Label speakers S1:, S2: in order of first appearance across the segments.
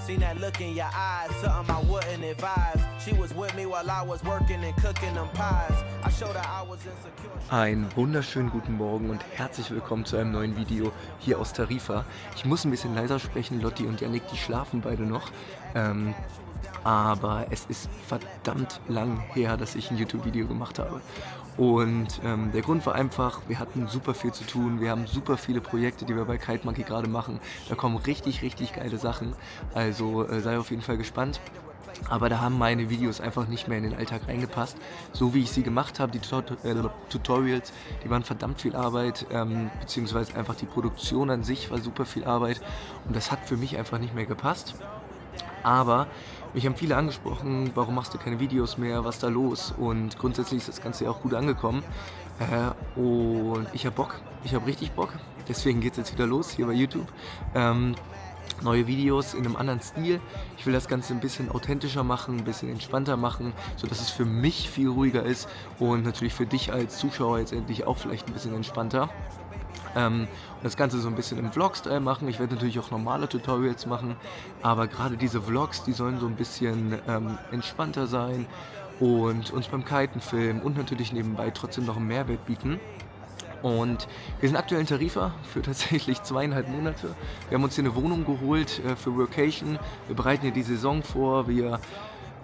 S1: Seen that look in your eyes, something I wouldn't advise. She was with me while I was working and cooking them pies. I showed her I was insecure.
S2: Einen wunderschönen guten Morgen und herzlich willkommen zu einem neuen Video hier aus Tarifa. Ich muss ein bisschen leiser sprechen, Lotti und Yannick, die schlafen beide noch. Aber es ist verdammt lang her, dass ich ein YouTube-Video gemacht habe. Und der Grund war einfach, wir hatten super viel zu tun, wir haben super viele Projekte, die wir bei Kite Monkey gerade machen. Da kommen richtig geile Sachen, also sei auf jeden Fall gespannt. Aber da haben meine Videos einfach nicht mehr in den Alltag reingepasst. So wie ich sie gemacht habe, die Tutorials, die waren verdammt viel Arbeit, beziehungsweise einfach die Produktion an sich war super viel Arbeit. Und das hat für mich einfach nicht mehr gepasst. Aber mich haben viele angesprochen, warum machst du keine Videos mehr, was ist da los? Und grundsätzlich ist das Ganze ja auch gut angekommen. Und ich habe Bock, ich habe richtig Bock. Deswegen geht es jetzt wieder los hier bei YouTube. Neue Videos in einem anderen Stil. Ich will das Ganze ein bisschen authentischer machen, ein bisschen entspannter machen, sodass es für mich viel ruhiger ist und natürlich für dich als Zuschauer jetzt endlich auch vielleicht ein bisschen entspannter. Und das Ganze so ein bisschen im Vlog-Style machen. Ich werde natürlich auch normale Tutorials machen, aber gerade diese Vlogs, die sollen so ein bisschen entspannter sein und uns beim Kiten filmen und natürlich nebenbei trotzdem noch einen Mehrwert bieten. Und wir sind aktuell in Tarifa für tatsächlich 2,5 Monate. Wir haben uns hier eine Wohnung geholt für Workation. Wir bereiten hier die Saison vor. Wir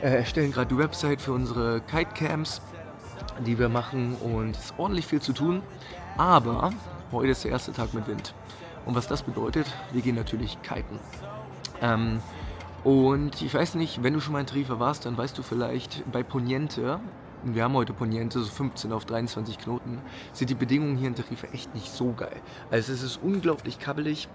S2: erstellen gerade die Website für unsere Kite-Camps, die wir machen. Und es ist ordentlich viel zu tun. Aber heute ist der erste Tag mit Wind. Und was das bedeutet, wir gehen natürlich kiten. Und ich weiß nicht, wenn du schon mal in Tarifa warst, dann weißt du vielleicht, bei Poniente, und wir haben heute Poniente, so 15 auf 23 Knoten, sind die Bedingungen hier in Tarifa echt nicht so geil. Also es ist unglaublich kabbelig,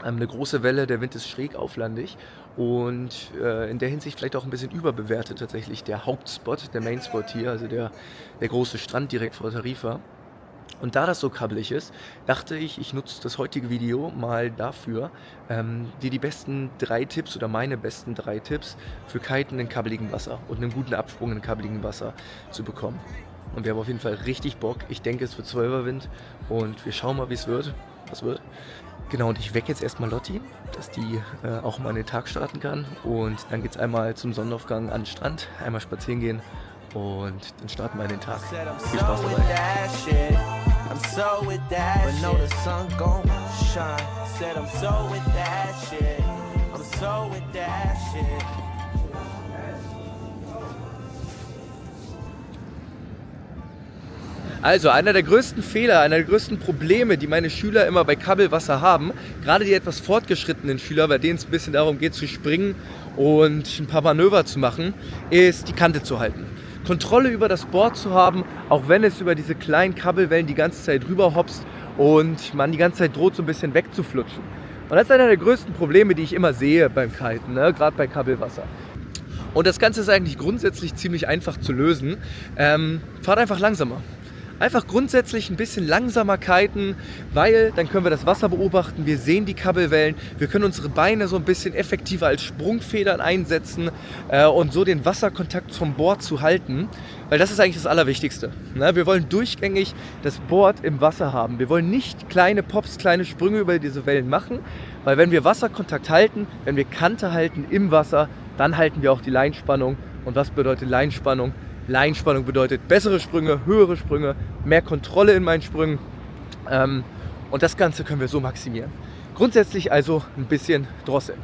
S2: eine große Welle, der Wind ist schräg auflandig und in der Hinsicht vielleicht auch ein bisschen überbewertet tatsächlich der Hauptspot, der Mainspot hier, also der große Strand direkt vor Tarifa. Und da das so kabbelig ist, dachte ich, ich nutze das heutige Video mal dafür, dir die besten 3 Tipps oder meine besten 3 Tipps für Kiten in kabbeligem Wasser und einen guten Absprung in kabbeligem Wasser zu bekommen. Und wir haben auf jeden Fall richtig Bock. Ich denke, es wird 12er Wind und wir schauen mal, wie es wird. Was wird. Genau, und ich wecke jetzt erstmal Lotti, dass die auch mal in den Tag starten kann. Und dann geht es einmal zum Sonnenaufgang an den Strand, einmal spazieren gehen. Und dann starten wir in den Tag. Viel Spaß dabei.
S1: I'm so with that but know the sun gon' shine. Said I'm so with that shit. I'm so with that shit.
S2: Also einer der größten Fehler, einer der größten Probleme, die meine Schüler immer bei Kabelwasser haben, gerade die etwas fortgeschrittenen Schüler, bei denen es ein bisschen darum geht zu springen und ein paar Manöver zu machen, ist die Kante zu halten. Kontrolle über das Board zu haben, auch wenn es über diese kleinen Krabbelwellen die ganze Zeit rüber hopst und man die ganze Zeit droht, so ein bisschen wegzuflutschen. Und das ist einer der größten Probleme, die ich immer sehe beim Kiten, ne? Gerade bei Kabelwasser. Und das Ganze ist eigentlich grundsätzlich ziemlich einfach zu lösen. Fahrt einfach langsamer. Einfach grundsätzlich ein bisschen langsamer kiten, weil dann können wir das Wasser beobachten, wir sehen die Kabelwellen, wir können unsere Beine so ein bisschen effektiver als Sprungfedern einsetzen und so den Wasserkontakt vom Board zu halten, weil das ist eigentlich das Allerwichtigste. Ne? Wir wollen durchgängig das Board im Wasser haben. Wir wollen nicht kleine Pops, kleine Sprünge über diese Wellen machen, weil wenn wir Wasserkontakt halten, wenn wir Kante halten im Wasser, dann halten wir auch die Leinspannung. Und was bedeutet Leinspannung? Leinspannung bedeutet bessere Sprünge, höhere Sprünge, mehr Kontrolle in meinen Sprüngen und das Ganze können wir so maximieren. Grundsätzlich also ein bisschen drosseln.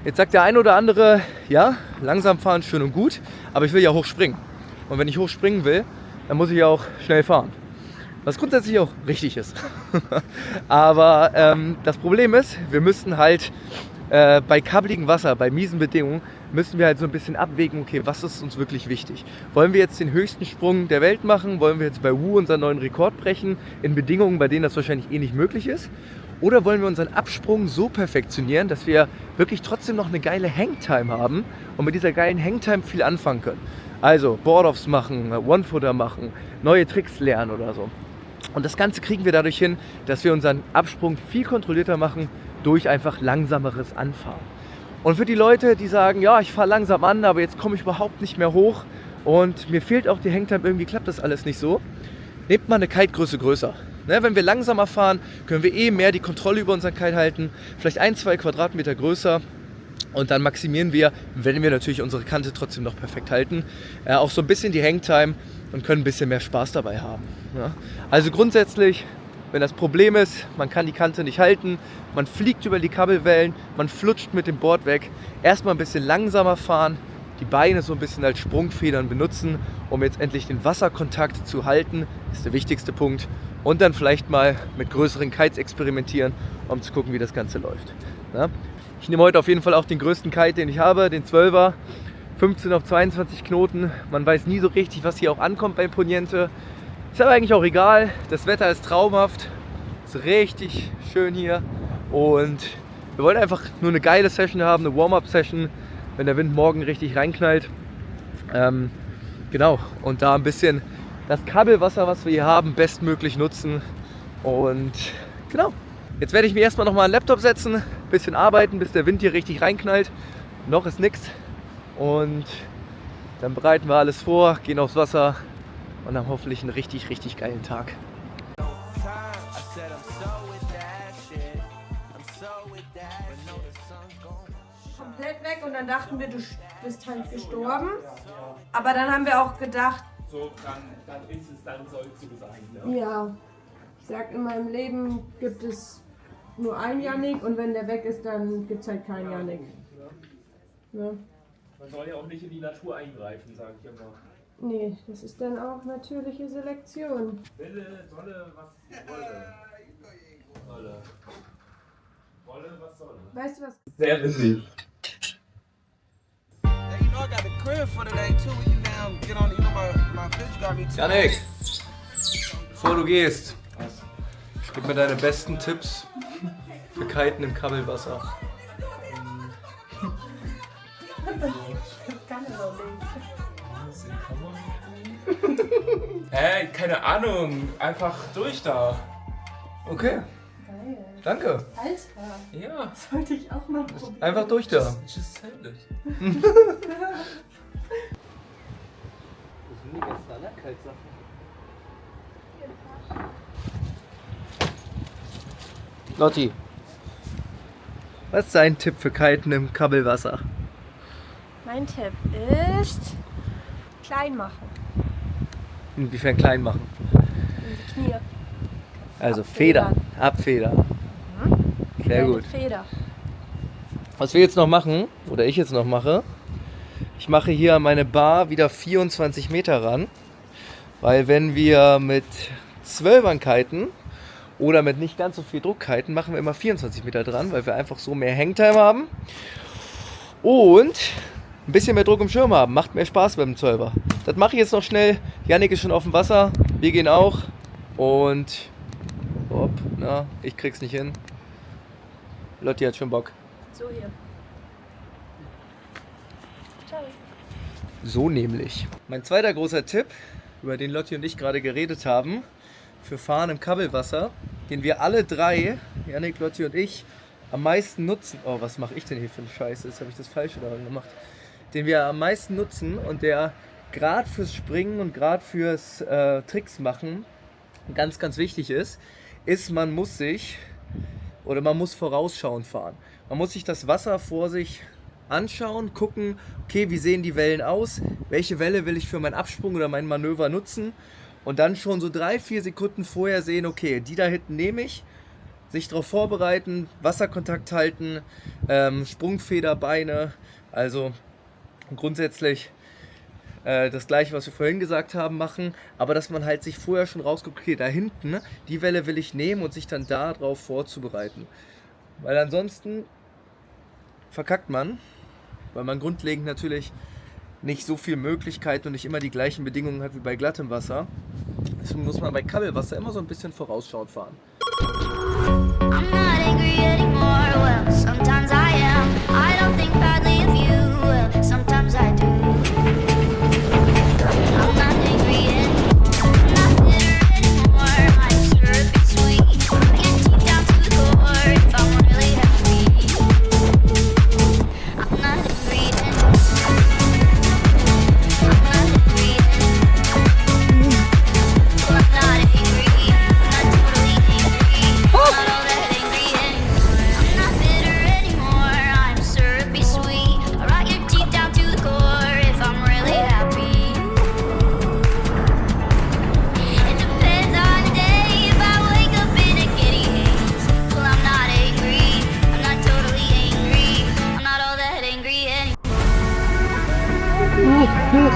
S2: Jetzt sagt der ein oder andere, ja, langsam fahren schön und gut, aber ich will ja hoch springen. Und wenn ich hoch springen will, dann muss ich ja auch schnell fahren. Was grundsätzlich auch richtig ist. Aber das Problem ist, wir müssen halt bei kabbeligem Wasser, bei miesen Bedingungen, müssen wir halt so ein bisschen abwägen, okay, was ist uns wirklich wichtig? Wollen wir jetzt den höchsten Sprung der Welt machen? Wollen wir jetzt bei Wu unseren neuen Rekord brechen, in Bedingungen, bei denen das wahrscheinlich eh nicht möglich ist? Oder wollen wir unseren Absprung so perfektionieren, dass wir wirklich trotzdem noch eine geile Hangtime haben und mit dieser geilen Hangtime viel anfangen können? Also Board-Offs machen, One-Footer machen, neue Tricks lernen oder so. Und das Ganze kriegen wir dadurch hin, dass wir unseren Absprung viel kontrollierter machen durch einfach langsameres Anfahren. Und für die Leute, die sagen, ja, ich fahre langsam an, aber jetzt komme ich überhaupt nicht mehr hoch und mir fehlt auch die Hangtime, irgendwie klappt das alles nicht so, nehmt mal eine Kite-Größe größer. Ne, wenn wir langsamer fahren, können wir mehr die Kontrolle über unseren Kite halten, vielleicht 1-2 Quadratmeter größer Und dann maximieren wir, wenn wir natürlich unsere Kante trotzdem noch perfekt halten, auch so ein bisschen die Hangtime und können ein bisschen mehr Spaß dabei haben. Ja? Also grundsätzlich, wenn das Problem ist, man kann die Kante nicht halten, man fliegt über die Kabelwellen, man flutscht mit dem Board weg, erstmal ein bisschen langsamer fahren, die Beine so ein bisschen als Sprungfedern benutzen, um jetzt endlich den Wasserkontakt zu halten, ist der wichtigste Punkt. Und dann vielleicht mal mit größeren Kites experimentieren, um zu gucken, wie das Ganze läuft. Ja? Ich nehme heute auf jeden Fall auch den größten Kite, den ich habe, den 12er, 15 auf 22 Knoten. Man weiß nie so richtig, was hier auch ankommt bei Poniente. Ist aber eigentlich auch egal, das Wetter ist traumhaft, ist richtig schön hier und wir wollen einfach nur eine geile Session haben, eine Warm-Up-Session, wenn der Wind morgen richtig reinknallt. Genau, und da ein bisschen das Kabelwasser, was wir hier haben, bestmöglich nutzen und genau. Jetzt werde ich mir erstmal nochmal einen Laptop setzen, ein bisschen arbeiten, bis der Wind hier richtig reinknallt. Noch ist nichts. Und dann bereiten wir alles vor, gehen aufs Wasser und haben hoffentlich einen richtig, richtig geilen Tag.
S3: Komplett weg und dann dachten wir, du bist halt gestorben. Aber dann haben wir auch gedacht,
S4: so, dann ist es, dann soll es so sein. Ne?
S3: ja, ich sag, in meinem Leben gibt es nur einen Yannick und wenn der weg ist, dann gibt es halt keinen Yannick. Ne?
S4: Man soll ja auch nicht in die Natur eingreifen, sage ich immer.
S3: Nee, das ist dann auch natürliche Selektion.
S4: Wille, solle, was wolle. Wolle, was solle.
S3: Weißt du was?
S4: Sehr witzig.
S1: Hey, you know I got the crib for today too. You down? Get on. You know my bitch got me too.
S2: Yannick, bevor du gehst, gib mir deine besten Tipps für Kiten im Kabelwasser.
S4: Keine Ahnung, einfach durch da.
S2: Okay,
S3: Geil.
S2: danke.
S3: Alter,
S4: Ja,
S3: sollte ich auch mal probieren.
S2: Einfach durch da.
S4: just send it.
S2: Wo sind die ganzen anderen Kitesachen? Lotti, was ist dein Tipp für Kiten im Kabelwasser?
S3: Mein Tipp ist klein machen.
S2: Inwiefern klein machen?
S3: In die Knie.
S2: Also Federn, abfedern. Sehr
S3: Kleine
S2: gut.
S3: Feder.
S2: Was wir jetzt noch machen, oder ich jetzt noch mache, ich mache hier an meine Bar wieder 24 Meter ran, weil wenn wir mit 12ern kiten oder mit nicht ganz so viel Druck kiten, machen wir immer 24 Meter dran, weil wir einfach so mehr Hangtime haben und ein bisschen mehr Druck im Schirm haben. Macht mehr Spaß beim 12er. Das mache ich jetzt noch schnell. Yannick ist schon auf dem Wasser, wir gehen auch und hopp, na, ich krieg's nicht hin. Lotti hat schon Bock.
S3: So hier. Ciao.
S2: So nämlich. Mein zweiter großer Tipp, über den Lotti und ich gerade geredet haben, für Fahren im Kabelwasser, den wir alle drei, Yannick, Lotti und ich, am meisten nutzen. Oh, was mache ich denn hier für eine Scheiße? Jetzt habe ich das Falsche daran gemacht. Den wir am meisten nutzen und der gerade fürs Springen und gerade fürs Tricks machen ganz, ganz wichtig ist, man muss vorausschauend fahren. Man muss sich das Wasser vor sich anschauen, gucken, okay, wie sehen die Wellen aus, welche Welle will ich für meinen Absprung oder mein Manöver nutzen und dann schon so 3-4 Sekunden vorher sehen, okay, die da hinten nehme ich, sich darauf vorbereiten, Wasserkontakt halten, Sprungfeder, Beine, also grundsätzlich das gleiche, was wir vorhin gesagt haben, machen, aber dass man halt sich vorher schon rausguckt, okay, da hinten, die Welle will ich nehmen und sich dann darauf vorzubereiten. Weil ansonsten verkackt man, weil man grundlegend natürlich nicht so viele Möglichkeiten und nicht immer die gleichen Bedingungen hat wie bei glattem Wasser. Deswegen muss man bei Kabelwasser immer so ein bisschen vorausschauend fahren.
S5: I'm not angry anymore. Well, sometimes I am. I don't think badly of you. Well, sometimes I do. I'm not angry anymore. I'm not bitter anymore. My syrup is sweet. I get deep down to the core if I'm really happy. I'm not angry anymore. I'm not angry anymore. Well, I'm not angry. I'm not totally angry. I'm not all that angry anymore. I'm not bitter
S2: Alles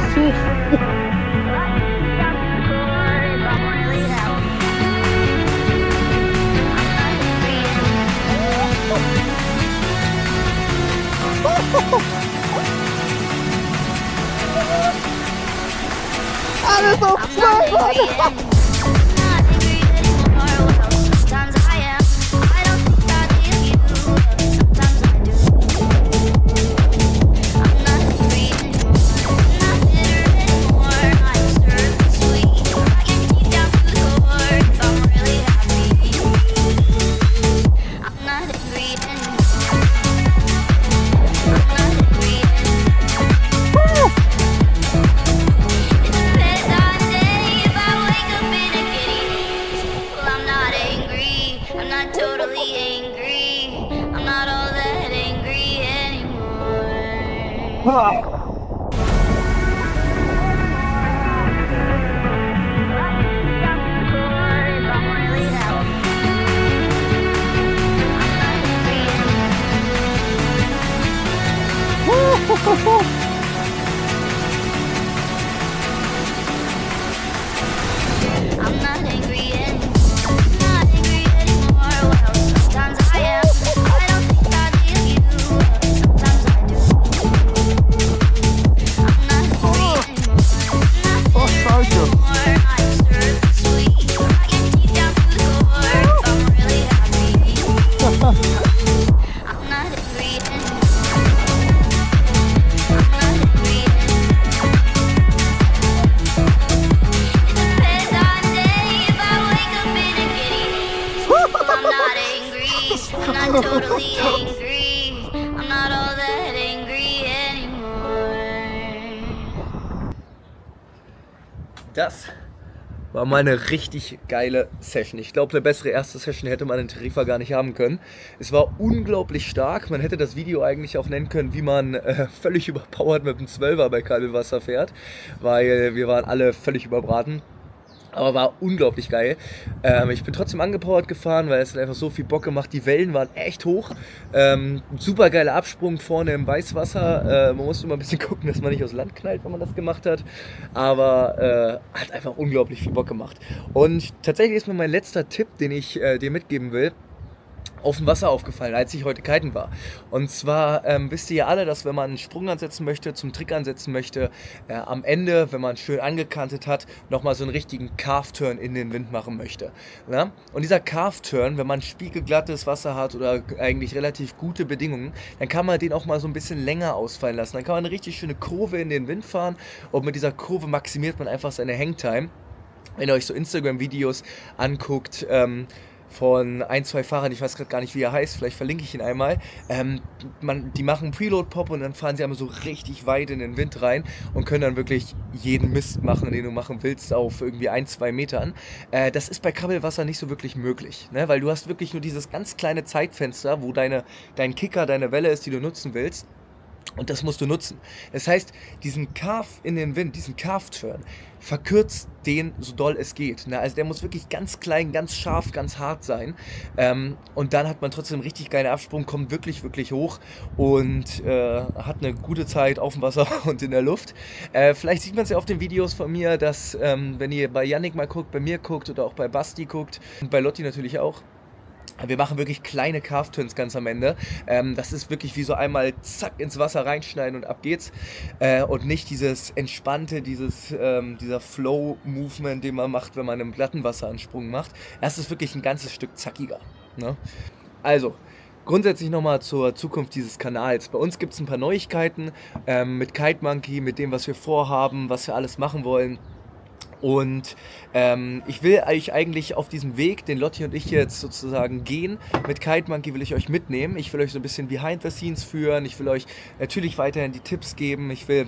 S2: auf zwei, Mann!
S5: I'm not angry anymore. Not angry anymore. Well, sometimes I am. I don't think I leave you. Sometimes I do. I'm not angry anymore. Not bitter anymore. I'm surly sweet. I get deep down to the core. If I'm really happy. I'm not angry anymore. I'm not angry anymore. Depends on the day if I wake up in a giddy. Well, I'm not angry. I'm not totally angry. I'm not all that angry anymore.
S2: Das war mal eine richtig geile Session. Ich glaube, eine bessere erste Session hätte man in Tarifa gar nicht haben können. Es war unglaublich stark. Man hätte das Video eigentlich auch nennen können, wie man völlig überpowered mit dem 12er bei Kalbelwasser fährt, weil wir waren alle völlig überbraten. Aber war unglaublich geil. Ich bin trotzdem angepowert gefahren, weil es hat einfach so viel Bock gemacht. Die Wellen waren echt hoch. Super geiler Absprung vorne im Weißwasser. Man musste immer ein bisschen gucken, dass man nicht aufs Land knallt, wenn man das gemacht hat. Aber hat einfach unglaublich viel Bock gemacht. Und tatsächlich ist mir mein letzter Tipp, den ich dir mitgeben will, auf dem Wasser aufgefallen, als ich heute kiten war. Und zwar wisst ihr ja alle, dass wenn man einen Sprung ansetzen möchte, zum Trick ansetzen möchte, am Ende, wenn man schön angekantet hat, nochmal so einen richtigen Calf-Turn in den Wind machen möchte. Ja? Und dieser Calf-Turn, wenn man spiegelglattes Wasser hat oder eigentlich relativ gute Bedingungen, dann kann man den auch mal so ein bisschen länger ausfallen lassen. Dann kann man eine richtig schöne Kurve in den Wind fahren und mit dieser Kurve maximiert man einfach seine Hangtime. Wenn ihr euch so Instagram-Videos anguckt, von ein, zwei Fahrern, ich weiß gerade gar nicht, wie er heißt, vielleicht verlinke ich ihn einmal, die machen Preload-Pop und dann fahren sie einmal so richtig weit in den Wind rein und können dann wirklich jeden Mist machen, den du machen willst, auf irgendwie 1-2 Metern. Das ist bei Krabbelwasser nicht so wirklich möglich, ne? Weil du hast wirklich nur dieses ganz kleine Zeitfenster, wo dein Kicker, deine Welle ist, die du nutzen willst. Und das musst du nutzen. Das heißt, diesen Calf in den Wind, diesen Calf-Turn, verkürzt den so doll es geht. Ne? Also der muss wirklich ganz klein, ganz scharf, ganz hart sein. Und dann hat man trotzdem einen richtig geilen Absprung, kommt wirklich, wirklich hoch und hat eine gute Zeit auf dem Wasser und in der Luft. Vielleicht sieht man es ja auf den Videos von mir, dass wenn ihr bei Yannick mal guckt, bei mir guckt oder auch bei Basti guckt und bei Lotti natürlich auch, wir machen wirklich kleine Calf-Turns ganz am Ende. Das ist wirklich wie so einmal zack ins Wasser reinschneiden und ab geht's. Und nicht dieses entspannte, dieser Flow-Movement, den man macht, wenn man im glatten Wasser einen Sprung macht. Das ist wirklich ein ganzes Stück zackiger. Ne? Also, grundsätzlich nochmal zur Zukunft dieses Kanals. Bei uns gibt es ein paar Neuigkeiten mit Kite Monkey, mit dem, was wir vorhaben, was wir alles machen wollen. Und ich will euch eigentlich auf diesem Weg, den Lotti und ich jetzt sozusagen gehen, mit Kite Monkey will ich euch mitnehmen. Ich will euch so ein bisschen behind the scenes führen. Ich will euch natürlich weiterhin die Tipps geben. Ich will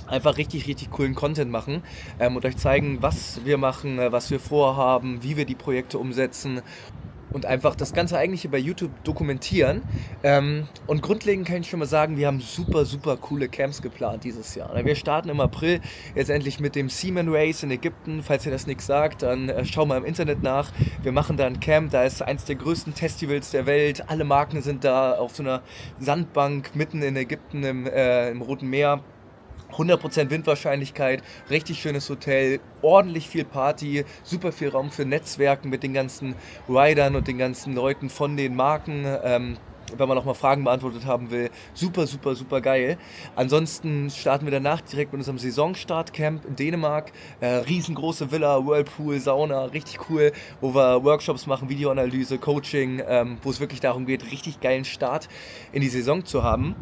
S2: einfach richtig, richtig coolen Content machen und euch zeigen, was wir machen, was wir vorhaben, wie wir die Projekte umsetzen. Und einfach das Ganze eigentlich hier bei YouTube dokumentieren. Und grundlegend kann ich schon mal sagen, wir haben super, super coole Camps geplant dieses Jahr. Wir starten im April jetzt endlich mit dem Seaman Race in Ägypten. Falls ihr das nichts sagt, dann schau mal im Internet nach. Wir machen da ein Camp, da ist eins der größten Festivals der Welt. Alle Marken sind da auf so einer Sandbank mitten in Ägypten im Roten Meer. 100% Windwahrscheinlichkeit, richtig schönes Hotel, ordentlich viel Party, super viel Raum für Netzwerken mit den ganzen Riders und den ganzen Leuten von den Marken. Wenn man noch mal Fragen beantwortet haben will, super, super, super geil. Ansonsten starten wir danach direkt mit unserem Saisonstartcamp in Dänemark. Riesengroße Villa, Whirlpool, Sauna, richtig cool, wo wir Workshops machen, Videoanalyse, Coaching, wo es wirklich darum geht, richtig geilen Start in die Saison zu haben.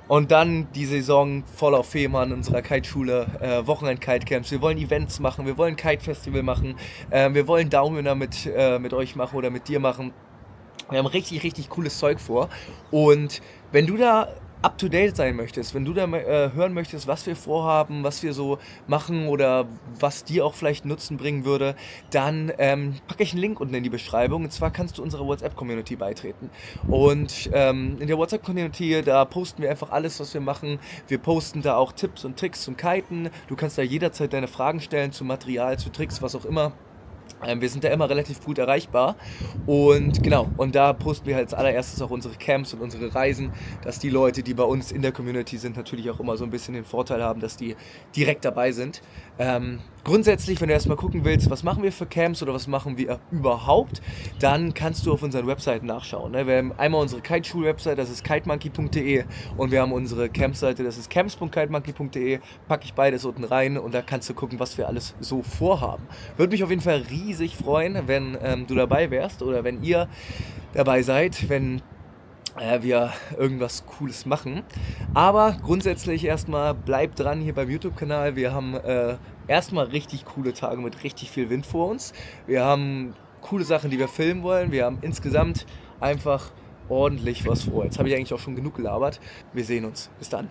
S2: Und dann die Saison voll auf Fehmarn, unserer Kiteschule, Wochenend-Kitecamps. Wir wollen Events machen, wir wollen Kite-Festival machen, wir wollen Downwinner mit euch machen oder mit dir machen. Wir haben richtig, richtig cooles Zeug vor. Und wenn du da up-to-date sein möchtest, wenn du da hören möchtest, was wir vorhaben, was wir so machen oder was dir auch vielleicht Nutzen bringen würde, dann packe ich einen Link unten in die Beschreibung. Und zwar kannst du unserer WhatsApp-Community beitreten. Und in der WhatsApp-Community, da posten wir einfach alles, was wir machen. Wir posten da auch Tipps und Tricks zum Kiten. Du kannst da jederzeit deine Fragen stellen zu Material, zu Tricks, was auch immer. Wir sind da immer relativ gut erreichbar und genau, und da posten wir halt als allererstes auch unsere Camps und unsere Reisen, dass die Leute, die bei uns in der Community sind, natürlich auch immer so ein bisschen den Vorteil haben, dass die direkt dabei sind. Grundsätzlich, wenn du erstmal gucken willst, was machen wir für Camps oder was machen wir überhaupt, dann kannst du auf unseren Webseiten nachschauen. Wir haben einmal unsere Kiteschul-Website, das ist kitemonkey.de, und wir haben unsere Campseite, das ist camps.kitemonkey.de, packe ich beides unten rein und da kannst du gucken, was wir alles so vorhaben. Würde mich auf jeden Fall riesig freuen, wenn du dabei wärst oder wenn ihr dabei seid, wenn wir irgendwas Cooles machen. Aber grundsätzlich erstmal bleibt dran hier beim YouTube-Kanal. Wir haben erstmal richtig coole Tage mit richtig viel Wind vor uns. Wir haben coole Sachen, die wir filmen wollen. Wir haben insgesamt einfach ordentlich was vor. Jetzt habe ich eigentlich auch schon genug gelabert. Wir sehen uns. Bis dann.